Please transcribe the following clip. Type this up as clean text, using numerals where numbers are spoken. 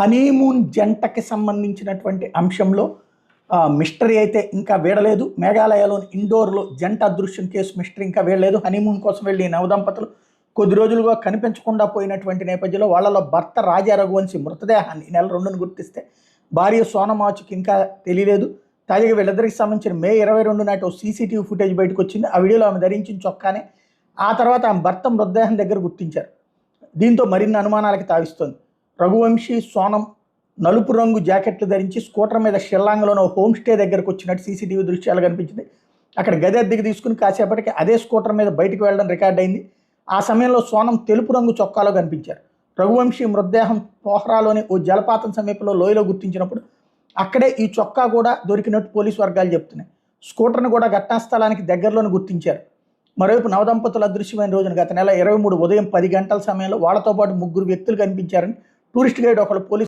Honeymoon జంటకి సంబంధించినటువంటి అంశంలో mystery అయితే ఇంకా వీడలేదు. మేఘాలయలోని ఇండోర్లో జంట అదృశ్యం కేసు మిస్టరీ ఇంకా వీడలేదు. హనీమూన్ కోసం వెళ్ళి నవదంపతులు కొద్ది రోజులుగా కనిపించకుండా పోయినటువంటి నేపథ్యంలో వాళ్ళలో భర్త రాజా రఘువంశీ మృతదేహాన్ని నెల 2ను గుర్తిస్తే భార్య సోనమాచుకి ఇంకా తెలియలేదు. తాజాగా వీళ్ళిద్దరికి సంబంధించిన మే 22 నాటి సీసీటీవీ ఫుటేజ్ బయటకు వచ్చింది. ఆ వీడియోలో ఆమె ధరించిన చొక్కానే ఆ తర్వాత ఆమె భర్త మృతదేహం దగ్గర గుర్తించారు. దీంతో మరిన్ని అనుమానాలకి తావిస్తోంది. రఘువంశీ సోనం నలుపు రంగు జాకెట్లు ధరించి స్కూటర్ మీద షిల్లాంగ్లోని హోమ్ స్టే దగ్గరకు వచ్చినట్టు సీసీటీవీ దృశ్యాలు కనిపించింది. అక్కడ గది అద్దెకి తీసుకుని కాసేపటికి అదే స్కూటర్ మీద బయటకు వెళ్ళడం రికార్డ్ అయింది. ఆ సమయంలో సోనం తెలుపు రంగు చొక్కాలో కనిపించారు. రఘువంశీ మృతదేహం పోహ్రాలోని ఓ జలపాతం సమీపంలో లోయలో గుర్తించినప్పుడు అక్కడే ఈ చొక్కా కూడా దొరికినట్టు పోలీసు వర్గాలు చెప్తున్నాయి. స్కూటర్ను కూడా ఘటనా స్థలానికి దగ్గరలోనే గుర్తించారు. మరోవైపు నవదంపతులు అదృశ్యమైన రోజున గత నెల 23 ఉదయం 10 గంటల సమయంలో వాళ్ళతో పాటు 3 వ్యక్తులు కనిపించారని టూరిస్ట్ గైడ్ ఒకళ్ళు పోలీసు